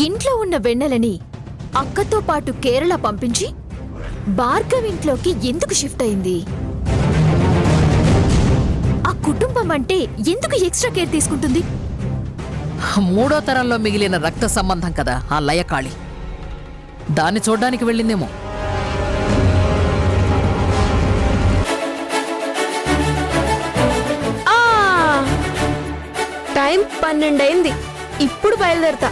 ఇంట్లో ఉన్న వెన్నెలని అక్కతో పాటు కేరళ పంపించి భార్గవ్ ఇంట్లోకి ఎందుకు షిఫ్ట్ అయింది? ఆ కుటుంబం అంటే ఎందుకు ఎక్స్ట్రా కేర్ తీసుకుంటుంది? మూడో తరంలో మిగిలిన రక్త సంబంధం కదా ఆ లయకాళి. దాన్ని చూడ్డానికి వెళ్ళిందేమో. టైం 12 అయింది. ఇప్పుడు బయలుదేరతా.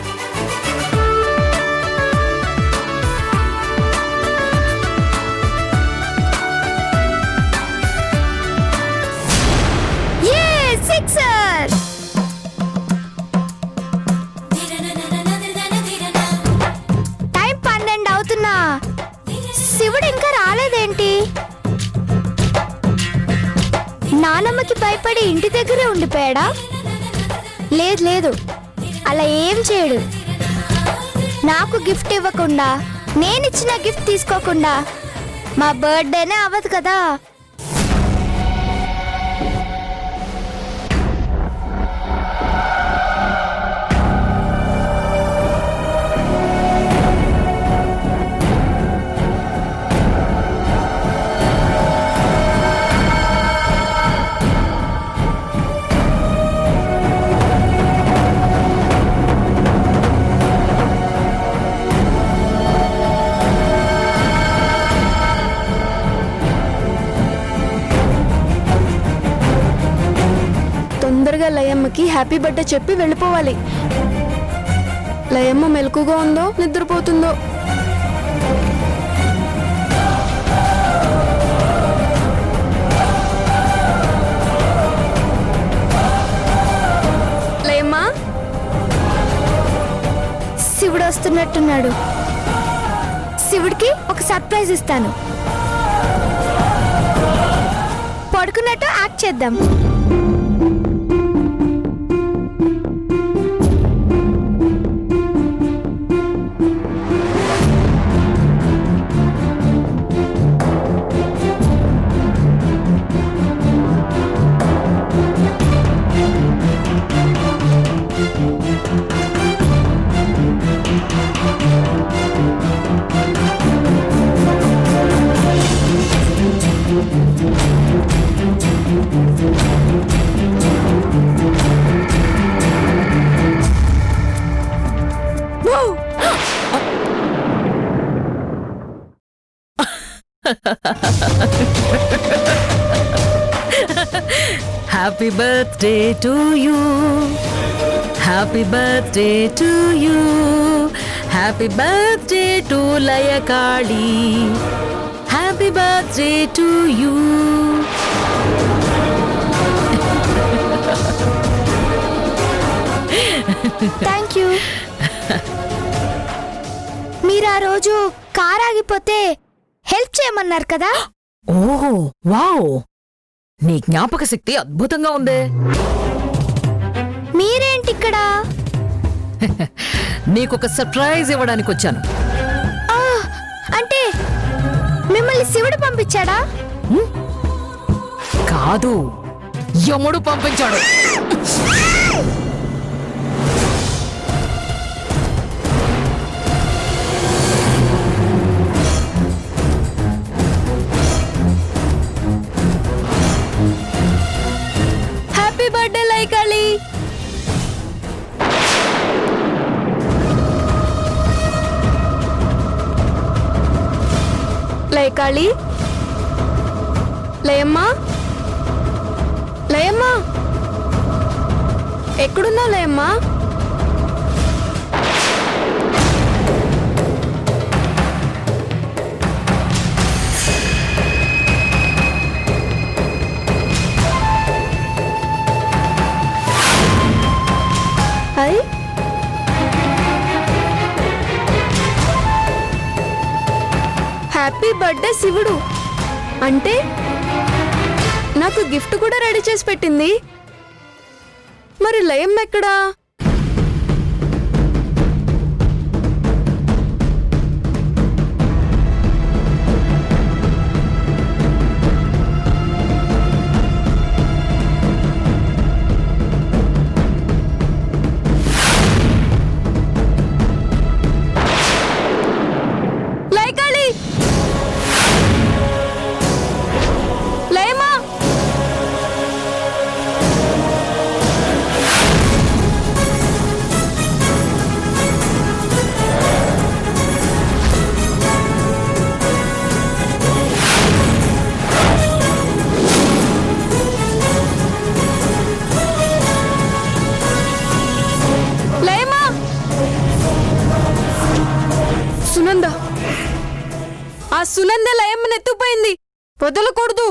సిక్సర్! టైం 12 అవుతున్నా, శివుడు ఇంకా రాలేదేంటి? నానమ్మకి భయపడి ఇంటి దగ్గరే ఉండిపోయాడా? లేదు లేదు, అలా ఏం చేయడు. నాకు గిఫ్ట్ ఇవ్వకుండా, నేనిచ్చిన గిఫ్ట్ తీసుకోకుండా మా బర్త్డేనే అవ్వదు కదా. తొందరగా లయమ్మకి హ్యాపీ బర్త్డే చెప్పి వెళ్ళిపోవాలి. లయమ్మ మెలకుగా ఉందో నిద్రపోతుందో. లయమ్మ, శివుడు వస్తున్నట్టున్నాడు. శివుడికి ఒక సర్ప్రైజ్ ఇస్తాను. పడుకున్నట్టు యాక్ట్ చేద్దాం. Happy birthday to you. Happy birthday to you. Happy birthday to Layakali. Happy birthday to you. Thank you. మీరు ఆ రోజు కార్ ఆగిపోతే హెల్ప్ చేయమన్నారు కదా. ఓహో వావ్, నీ జ్ఞాపక శక్తి అద్భుతంగా ఉందే. మీరేంటి ఇక్కడ? నీకొక సర్ప్రైజ్ ఇవ్వడానికి వచ్చాను. అంటే మిమ్మల్ని శివుడు పంపించాడా? కాదు, యముడు పంపించాడు. Happy birthday లైకాళి. లైకాళి, లయమ్మా, లయమ్మా, ఎక్కడున్నా లయమ్మా? హాయ్. హ్యాపీ బర్త్డే శివుడు అంటే నాకు గిఫ్ట్ కూడా రెడీ చేసి పెట్టింది. మరి లయం ఎక్కడా? పట్టుకుని ఎత్తుకుపోయింది. వదలకూడదు.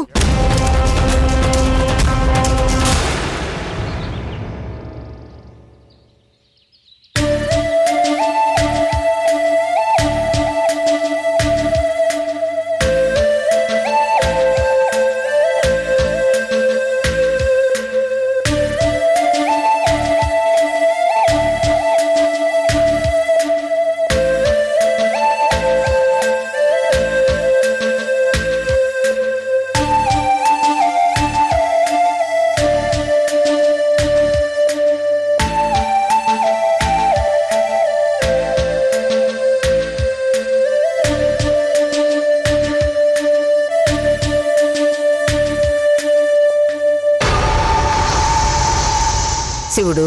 శివుడు,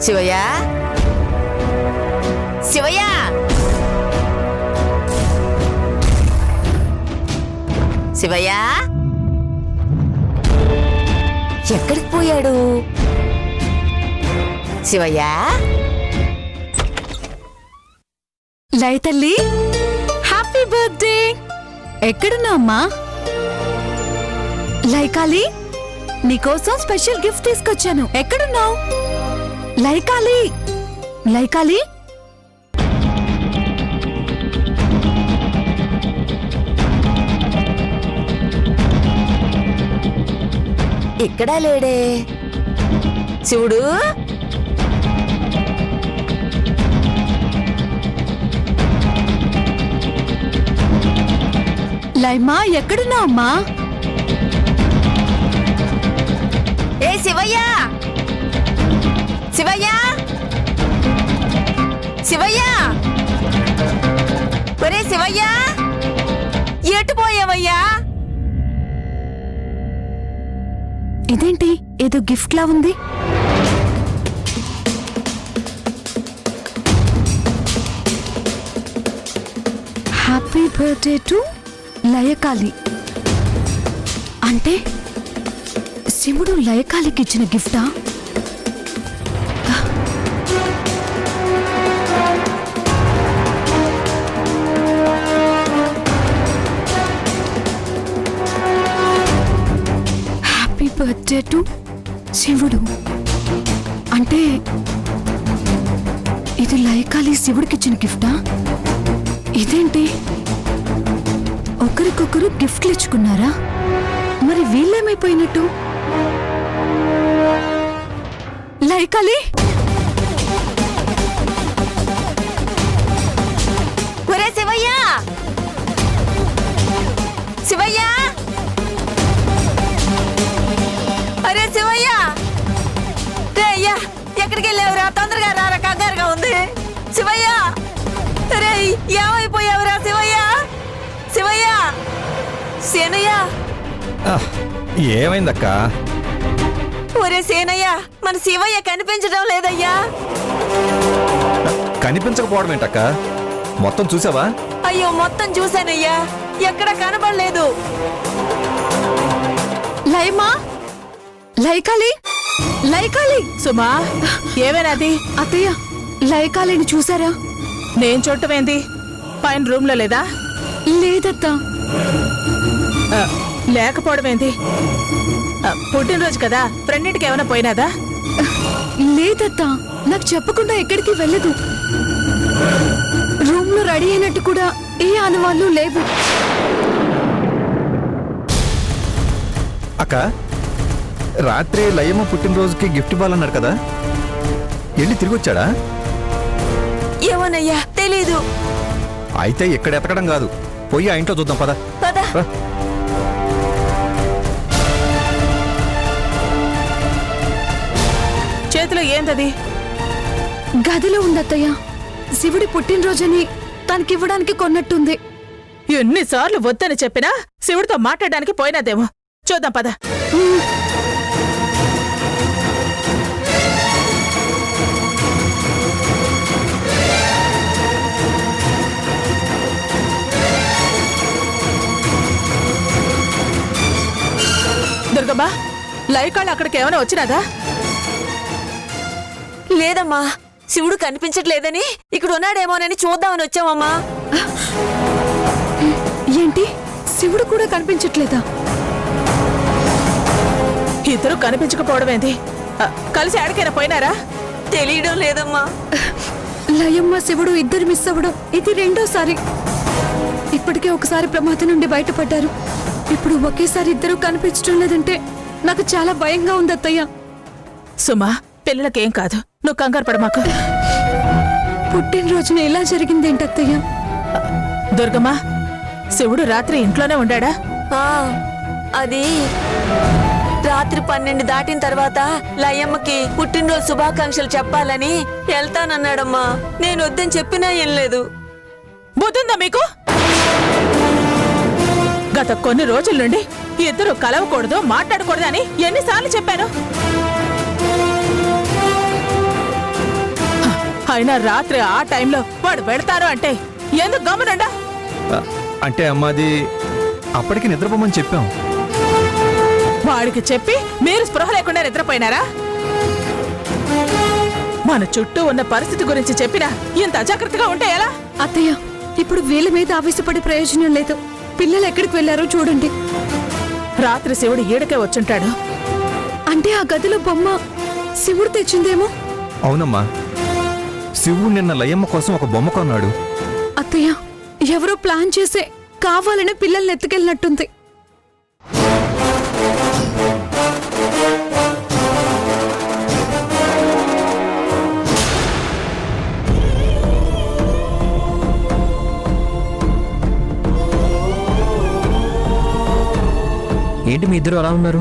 శివయ్య, శివయ్య, శివయ్య, ఎక్కడికి పోయాడు? శివయ్య, లయ తల్లి, హ్యాపీ బర్త్డే. ఎక్కడున్నా అమ్మా? లైకాలి, నీకోసం స్పెషల్ గిఫ్ట్ తీసుకొచ్చాను. ఎక్కడున్నావు? లైకాలి, లైకాలి. ఇక్కడా లేడే శివుడు. లైమా, ఎక్కడున్నావు అమ్మా? ఏ శివయ్య, శివయ్య, శివయ్య, ఒరే శివయ్య, ఎటు పోయావయ్యా? ఇదేంటి, ఏదో గిఫ్ట్ లా ఉంది. హ్యాపీ బర్త్డే టు లయకాలి. అంటే శివుడు లయకాలికి ఇచ్చిన గిఫ్టా? హ్యాపీ బర్త్డే టు శివుడు అంటే ఇది లయకాలి శివుడికి ఇచ్చిన గిఫ్టా? ఇదేంటి, ఒకరికొకరు గిఫ్ట్లు ఇచ్చుకున్నారా? మరి వీళ్ళేమైపోయినట్టు? లైకాలి, ఒరే శివయ్య, శివయ్య, అరే శివయ్య, రే అయ్యా, ఎక్కడికి వెళ్ళావురా? తొందరగా రారా, కంగారుగా ఉంది. శివయ్య, రే ఏమైపోయావురా శివయ్య? శివయ్య, సేనయ్య, ఏమైందక్క? ఒరే సేనయ్య, మన శివయ్య కనిపించడం లేదయ్యా. కనిపించకపోవడం ఏంటక్క? మొత్తం చూసావా? అయ్యో, మొత్తం చూశానయ్యా, ఎక్కడ కనబడలేదు. లైమా, లైకాలి, లైకాలి. సుమా, ఏమేనాది? అత్తయ్య, లైకాలిని చూసారా? నేను చూడటమేంది? పైన రూమ్ లో లేదా? లేదత్తా. లేకపోవడమేంది? పుట్టినరోజు కదా, ఫ్రెండ్ ఇంటికి ఏమైనా పోయినాదా? లేదత్తా, నాకు చెప్పకుండా ఎక్కడికి వెళ్ళదు. రూమ్ లో రెడీ అయినట్టు కూడా ఏ ఆనవాళ్ళు లేవు. అక్క, రాత్రి లయమ్మ పుట్టినరోజుకి గిఫ్ట్ ఇవ్వాలన్నాడు కదా, వెళ్ళి తిరిగి వచ్చాడా? ఏమోనయ్యా, తెలీదు. అయితే ఇక్కడ ఎతకడం కాదు, పోయి ఆ ఇంట్లో చూద్దాం పద. పద. రా. చేతిలో ఏందది? గదిలో ఉందత్తయ్య. శివుడి పుట్టినరోజని తనకివ్వడానికి కొన్నట్టుంది. ఎన్నిసార్లు వద్దని చెప్పినా శివుడితో మాట్లాడడానికి పోయినాదేమో. చూద్దాం పద. దుర్గమ్మ, లైకాళ్ళు అక్కడికి ఏమైనా వచ్చినాదా? లేదమ్మా, శివుడు కనిపించట్లేదని ఇక్కడ ఉన్నాడేమోనని చూద్దామని వచ్చామమ్మా. ఏంటి శివుడు కూడా కనిపించట్లేదా? ఇద్దరు కనిపించకపోవడమేంది? కలిసి ఆడికైనా పోయినారా? తెలియడం లేదమ్మా. లయమ్మ శివుడు ఇద్దరు మిస్ అవ్వడం ఇది రెండోసారి. ఇప్పటికే ఒకసారి ప్రమాదం నుండి బయటపడ్డారు, ఇప్పుడు ఒకేసారి ఇద్దరు కనిపించడం లేదంటే నాకు చాలా భయంగా ఉంది అత్తయ్య. సుమా, పిల్లలకేం కాదు, నువ్వు కంగారు పడమాకు. పుట్టినరోజున ఇలా జరిగిందేంటి అత్తయ్య? దుర్గమ్మ, శివుడు రాత్రి ఇంట్లోనే ఉండాడా? ఆ, అది రాత్రి 12 దాటిన తర్వాత లయమ్మకి పుట్టినరోజు శుభాకాంక్షలు చెప్పాలని వెళ్తానన్నాడమ్మా. నేను వద్దని చెప్పినా ఏం లేదు. బుద్ధుందా మీకు? గత కొన్ని రోజుల నుండి ఇద్దరు కలవకూడదు, మాట్లాడకూడదు అని ఎన్నిసార్లు చెప్పాను? అయినా రాత్రి ఆ టైంలో వాడు వెళతారు అంటే ఎందుకు గమనండా? అంటే అమ్మాది అప్పటికి నిద్రపోమని చెప్పాం. వాడికి చెప్పి మీరు స్పృహ లేకుండా నిద్రపోయినారా? మన చుట్టూ ఉన్న పరిస్థితి గురించి చెప్పినా ఇంత అజాగ్రత్తగా ఉంటే ఎలా? అత్తయ్య, ఇప్పుడు వీళ్ళ మీద ఆవేశపడే ప్రయోజనం లేదు. పిల్లలు ఎక్కడికి వెళ్లారో చూడండి. రాత్రి శివుడు ఈడకే వచ్చుంటాడు. అంటే ఆ గదిలో బొమ్మ శివుడు తెచ్చిందేమో. అవునమ్మా, శివుడు నిన్న లయమ్మ కోసం ఒక బొమ్మ కొన్నాడు. అత్తయ్య, ఎవరో ప్లాన్ చేసే కావాలని పిల్లల్ని ఎత్తుకెళ్ళినట్టుంది. ఏంటి మీ ఇద్దరు అలా ఉన్నారు?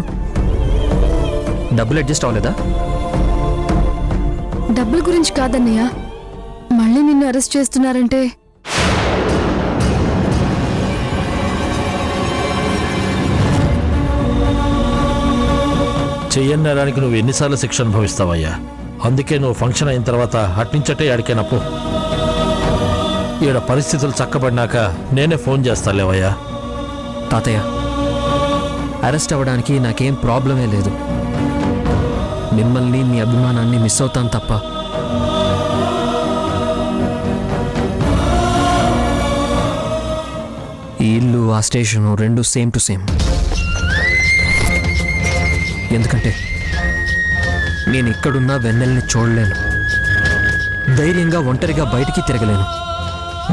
డబ్బులు అడ్జస్ట్ అవ్వలేదా? డబ్బుల గురించి కాదన్నయ్య, మళ్ళీ నిన్ను అరెస్ట్ చేస్తున్నారంటే. చెయ్యని నేరానికి నువ్వు ఎన్నిసార్లు శిక్ష అనుభవిస్తావయ్యా? అందుకే నువ్వు ఫంక్షన్ అయిన తర్వాత అట్నుంచటే అడిగినప్పు ఈడ పరిస్థితులు చక్కబడినాక నేనే ఫోన్ చేస్తాలేవయ్యా. తాతయ్య, అరెస్ట్ అవ్వడానికి నాకేం ప్రాబ్లమే లేదు. మిమ్మల్ని, మీ అభిమానాన్ని మిస్ అవుతాను తప్ప. ఈ ఇల్లు, ఆ స్టేషను రెండు సేమ్ టు సేమ్. ఎందుకంటే నేను ఇక్కడున్నా వెన్నెల్ని చూడలేను, ధైర్యంగా ఒంటరిగా బయటికి తిరగలేను.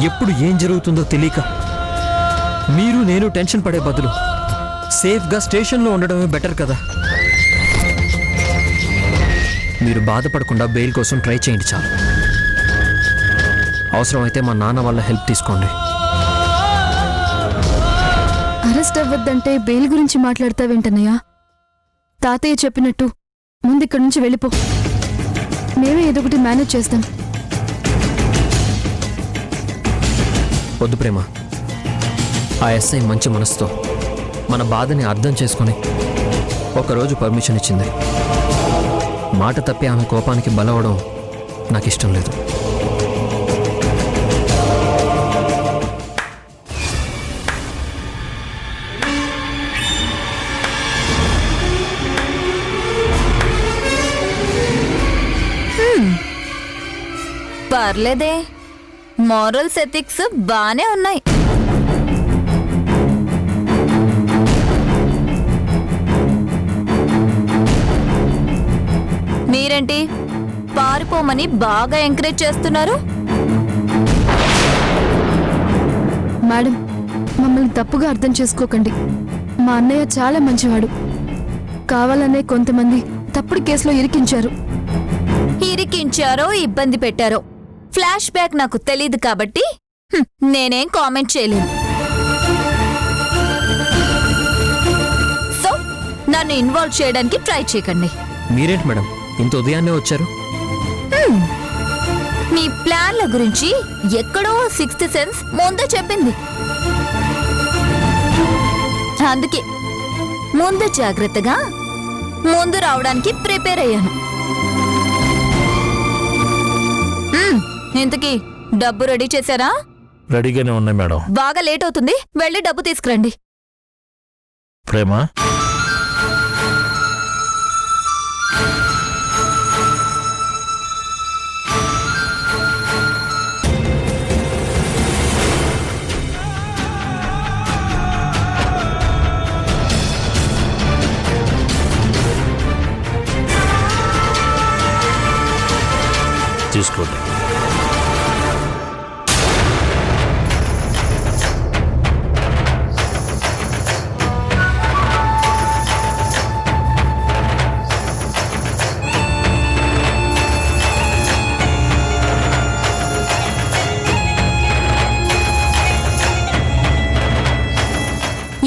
ఎప్పుడు ఏం జరుగుతుందో తెలియక మీరు నేను టెన్షన్ పడే బదులు సేఫ్గా స్టేషన్లో ఉండడమే బెటర్ కదా. మీరు బాధపడకుండా బెయిల్ కోసం ట్రై చేయండి చాలు. అవసరమైతే మా నాన్న వాళ్ళ హెల్ప్ తీసుకోండి. అరెస్ట్ అవ్వద్దంటే బెయిల్ గురించి మాట్లాడతావేంటన్నయ్య? తాతయ్య చెప్పినట్టు ముందు ఇక్కడి నుంచి వెళ్ళిపో. మేమే ఏదో ఒకటి మేనేజ్ చేస్తాం. వద్దు ప్రేమ, ఆ ఎస్ఐ మంచి మనసుతో మన బాధని అర్థం చేసుకుని ఒకరోజు పర్మిషన్ ఇచ్చింది. మాట తప్పి ఆమె కోపానికి బలవడం నాకు ఇష్టం లేదు. పర్లేదే, మోరల్స్ ఎథిక్స్ బానే ఉన్నాయి. మీరేంటి పారిపోమని బాగా ఎంకరేజ్ చేస్తున్నారు? మేడం, మమ్మల్ని తప్పుగా అర్థం చేసుకోకండి. మా అన్నయ్య చాలా మంచివాడు. కావాలనే కొంతమంది తప్పుడు కేసులో ఇరికించారు. ఇరికించారో ఇబ్బంది పెట్టారో ఫ్లాష్ బ్యాక్ నాకు తెలీదు కాబట్టి నేనేం కామెంట్ చేయలేను. సో నన్ను ఇన్వాల్వ్ చేయడానికి ట్రై చేయకండి. మీరేంటి మేడం ఇంత ఉదయాన్నే వచ్చారు? మీ ప్లాన్ల గురించి ఎక్కడో 6th సెన్స్ ముందే చెప్పింది. అందుకే ముందు జాగ్రత్తగా ముందు రావడానికి ప్రిపేర్ అయ్యాను. ఇంతకీ డబ్బు రెడీ చేశారా? రెడీగానే ఉన్నాయి మేడం. బాగా లేట్ అవుతుంది, వెళ్ళి డబ్బు తీసుకురండి. ప్రేమ, తీసుకోండి.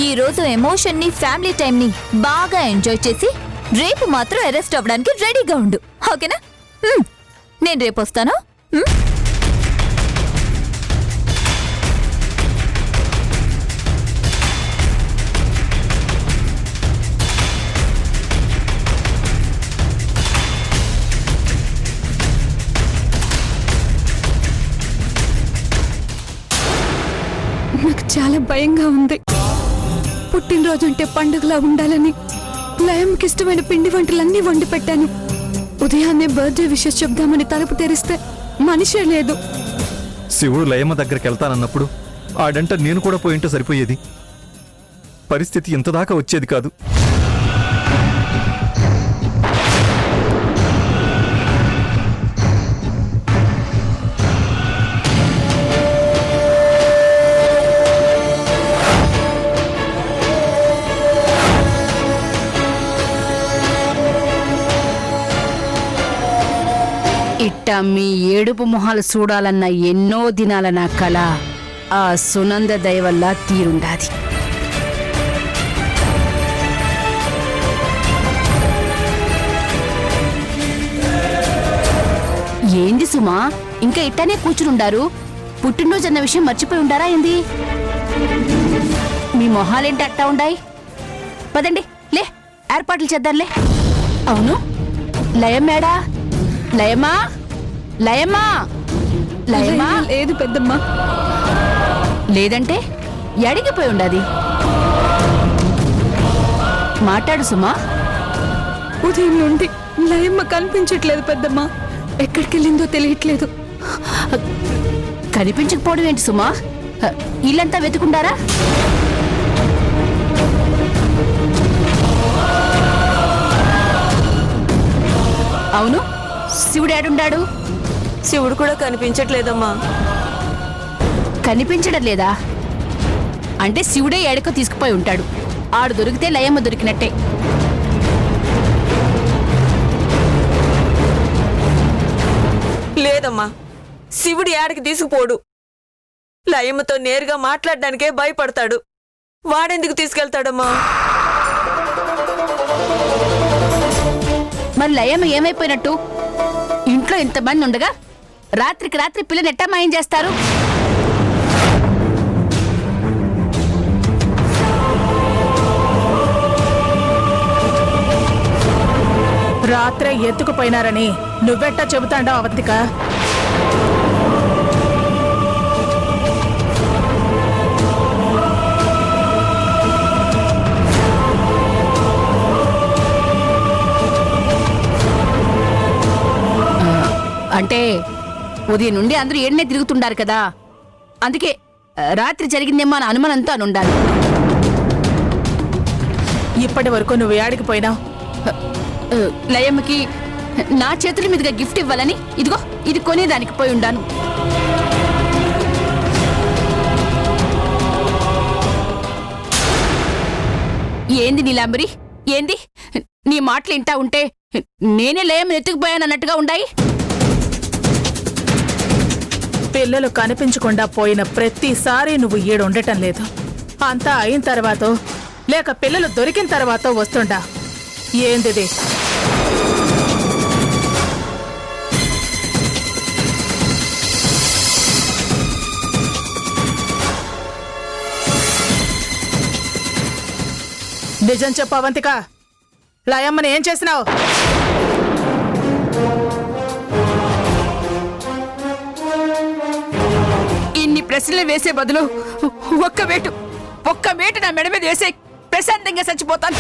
ఈ రోజు ఎమోషన్ ని ఫ్యామిలీ టైం ని బాగా ఎంజాయ్ చేసి రేపు మాత్రం అరెస్ట్ అవ్వడానికి రెడీగా ఉండు, ఓకేనా? నేను రేపు వస్తాను. నాకు చాలా భయంగా ఉంది. పుట్టినరోజు అంటే పండుగలా ఉండాలని లయంకి ఇష్టమైన పిండి వంటలన్నీ వండి పెట్టాను. ఉదయాన్నే బర్త్డే విషెస్ చెప్దామని తలుపు తెరిస్తే మనిషే లేదు. శివుడు లయమ్మ దగ్గరికి వెళ్తానన్నప్పుడు ఆడంట నేను కూడా పోయింటే సరిపోయేది. పరిస్థితి ఇంతదాకా వచ్చేది కాదు. ఇట్టా మీ ఏడుపు మొహాలు చూడాలన్న ఎన్నో దినాల నా కళ ఆ సునంద దయ వల్ల తీరుండాది. ఏంది సుమా, ఇంకా ఇట్టానే కూర్చునుండారు? పుట్టినరోజు అన్న విషయం మర్చిపోయి ఉండారా ఏంది? మీ మొహాలేంటి అట్టా ఉండాయి? పదండి లే, ఏర్పాట్లు చేద్దాంలే. అవును, లయమేడా? లయమా, లయమా, లయమా లేదు పెద్దమ్మ. లేదంటే ఎడిగిపోయి ఉండాది. మాట్లాడు సుమా. ఉదయం నుండి లయమ్మ కనిపించట్లేదు పెద్దమ్మ. ఎక్కడికి వెళ్ళిందో తెలియట్లేదు. కనిపించకపోవడం ఏంటి సుమా? ఇల్లంతా వెతుకుండారా? అవును, శివుడు ఏడుండాడు? శివుడు కూడా కనిపించట్లేదమ్మా. కనిపించడం లేదా అంటే శివుడే ఏడకో తీసుకుపోయి ఉంటాడు. ఆడు దొరికితే లయమ్మ దొరికినట్టే. లేదమ్మా, శివుడు ఏడకి తీసుకుపోడు. లయమ్మతో నేరుగా మాట్లాడడానికే భయపడతాడు. వాడెందుకు తీసుకెళ్తాడమ్మా? మరి లయమ్మ ఏమైపోయినట్టు? ఇంట్లో ఇంతమంది ఉండగా రాత్రికి రాత్రి పిల్లని ఎట్టా మాయం చేస్తారు? రాత్రే ఎత్తుకుపోయినారని నువ్వెట్టా చెబుతాండా అవంతిక? అంటే ఉదయం నుండి అందరూ ఏడనే తిరుగుతుండారు కదా, అందుకే రాత్రి జరిగిందేమో అని అనుమానంతో అని ఉండాలి. ఇప్పటి వరకు నువ్వు ఏడికి పోయినావు? లయమ్మకి నా చేతుల మీదుగా గిఫ్ట్ ఇవ్వాలని ఇదిగో ఇది కొనేదానికి పోయి ఉండాను. ఏంది నీలాంబరి, ఏంది నీ మాటలు ఇంటా ఉంటే నేనే లయమ్మని ఎత్తుకుపోయానన్నట్టుగా ఉండాయి. పిల్లలు కనిపించకుండా పోయిన ప్రతిసారి నువ్వు ఈడుండటం లేదు. అంతా అయిన తర్వాత లేక పిల్లలు దొరికిన తర్వాత వస్తుండా? ఏందిది? నిజం చెప్పు అవంతిక, లయమ్మని ఏం చేసినావు? ఇన్ని ప్రశ్నలు వేసే బదులు ఒక్క వేటు నా మెడ మీద వేసే ప్రశాంతంగా చచ్చిపోతాను.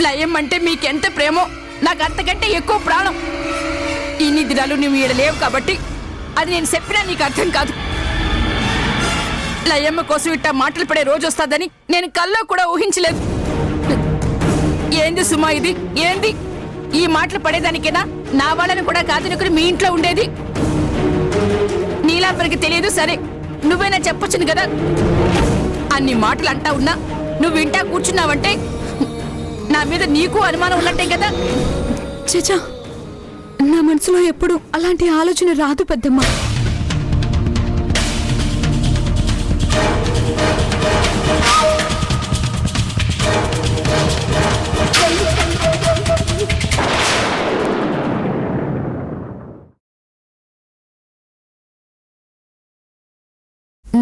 లయం అంటే మీకెంత ప్రేమో నాకు అంతకంటే ఎక్కువ ప్రాణం. ఇన్ని దినాలు నువ్వు ఈడ లేవు కాబట్టి అది నేను చెప్పినా నీకు అర్థం కాదు. లయమ్మ కోసం ఇట్టా మాటలు పడే రోజు వస్తుందని నేను కల్లో కూడా ఊహించలేదు. ఏంది సుమా ఇది? ఏంది ఈ మాటలు పడేదానికేనా నా వాళ్ళని కూడా కాదనుకుని మీ ఇంట్లో ఉండేది? నీలాంబరికి తెలియదు సరే, నువ్వైనా చెప్పొచ్చును కదా. అన్ని మాటలు అంటా ఉన్నా నువ్వు వింటా కూర్చున్నావంటే నా మీద నీకు అనుమానం ఉన్నట్టే కదా. చచా, నా మనసులో ఎప్పుడు అలాంటి ఆలోచన రాదు పెద్దమ్మ.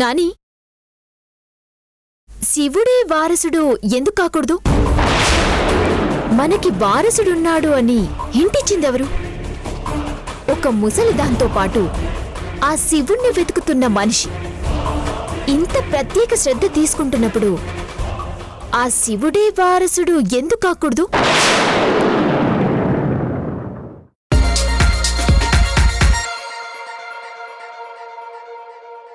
నాని, శివుడే వారసుడు ఎందుకు కాకూడదు? మనకి వారసుడున్నాడు అని హింటిచ్చిందెవరు? ఒక ముసలి దాంతో పాటు ఆ శివుణ్ణి వెతుకుతున్న మనిషి. ఇంత ప్రత్యేక శ్రద్ధ తీసుకుంటున్నప్పుడు ఆ శివుడే వారసుడు ఎందుకు కాకూడదు?